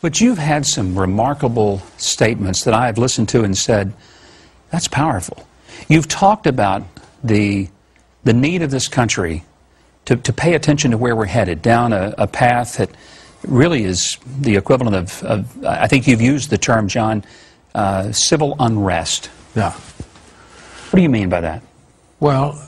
But you've had some remarkable statements that I have listened to and said, that's powerful. You've talked about the need of this country to pay attention to where we're headed, down a path that really is the equivalent of I think you've used the term, John, civil unrest. Yeah. What do you mean by that? Well,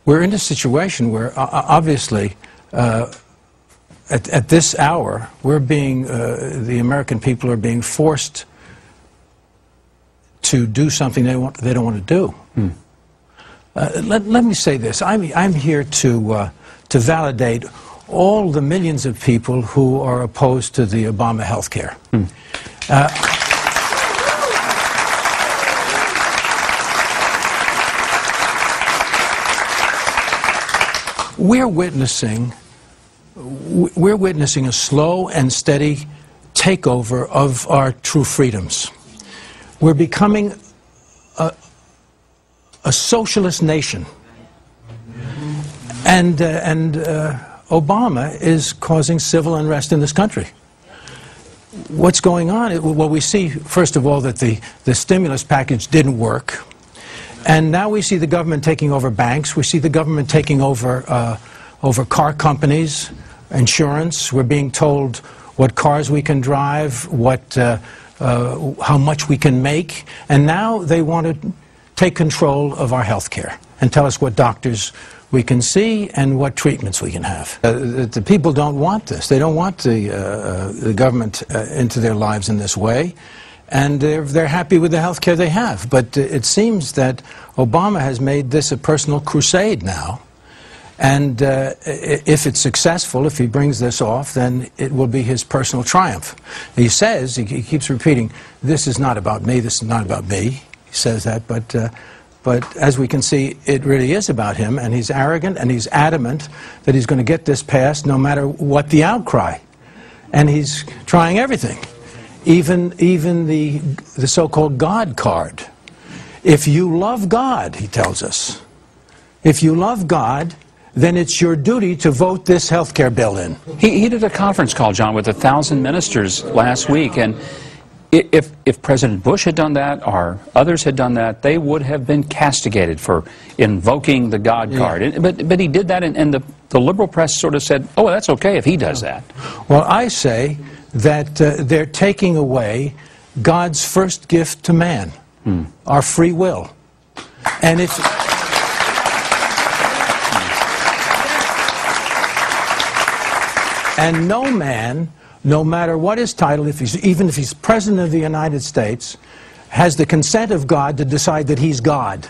we're in a situation where, obviously, at this hour, we're being, the American people are being forced to do something they don't want to do. Let me say this. I'm here to validate all the millions of people who are opposed to the Obama health care. We're witnessing a slow and steady takeover of our true freedoms. We're becoming a socialist nation, and Obama is causing civil unrest in this country. What's going on? Well, we see, first of all, that the stimulus package didn't work. And now we see the government taking over banks. We see the government taking over car companies, insurance. We're being told what cars we can drive, how much we can make. And now they want to take control of our health care and tell us what doctors we can see and what treatments we can have. The people don't want this. They don't want the government into their lives in this way. And they're happy with the health care they have. But it seems that Obama has made this a personal crusade now. And if it's successful, if he brings this off, then it will be his personal triumph. He says, he keeps repeating, this is not about me, this is not about me. He says that, but as we can see, it really is about him, and he's arrogant, and he's adamant that he's going to get this passed no matter what the outcry. And he's trying everything. Even the so-called God card. If you love God, he tells us, if you love God, then it's your duty to vote this health care bill in. He did a conference call, John, with 1,000 ministers last week, and if President Bush had done that or others had done that, they would have been castigated for invoking the God card. Yeah. But he did that, and the liberal press sort of said, oh, well, that's okay if he does that. Well, I say that they're taking away God's first gift to man, our free will. And if... And no man, no matter what his title, even if he's President of the United States, has the consent of God to decide that he's God.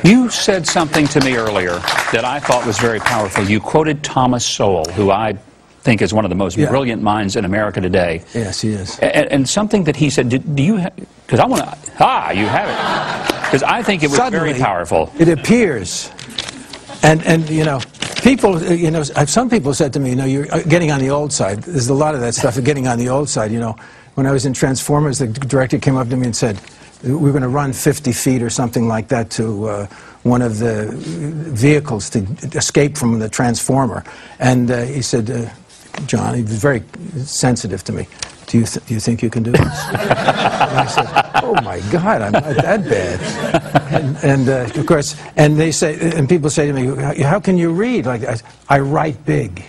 You said something to me earlier that I thought was very powerful. You quoted Thomas Sowell, who I think is one of the most brilliant minds in America today. Yes, he is. And something that he said, do you have, because I want to, you have it. Because I think it was Suddenly, very powerful. It appears, and you know, people, you know, some people said to me, you know, you're getting on the old side. There's a lot of that stuff of getting on the old side. You know, when I was in Transformers, the director came up to me and said, we're going to run 50 feet or something like that to one of the vehicles to escape from the Transformer. And he said, John, he was very sensitive to me. Do you think you can do this? And I said, oh my God, I'm not that bad. And of course, and they say, and people say to me, how can you read? Like I write big.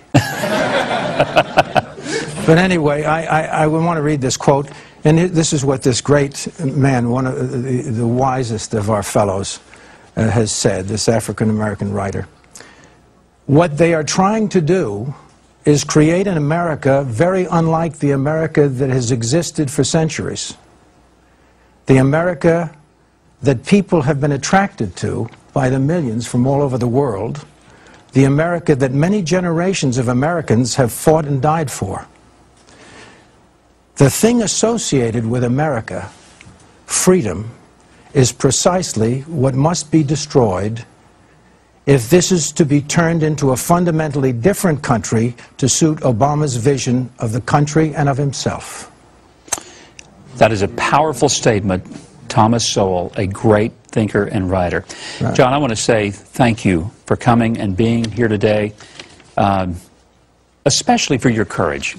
But anyway, I want to read this quote, and this is what this great man, one of the wisest of our fellows, has said. This African-American writer. What they are trying to do is create an America very unlike the America that has existed for centuries. The America that people have been attracted to by the millions from all over the world. The America that many generations of Americans have fought and died for. The thing associated with America, freedom, is precisely what must be destroyed if this is to be turned into a fundamentally different country to suit Obama's vision of the country and of himself. That is a powerful statement. Thomas Sowell, a great thinker and writer. Right. John, I want to say thank you for coming and being here today, especially for your courage.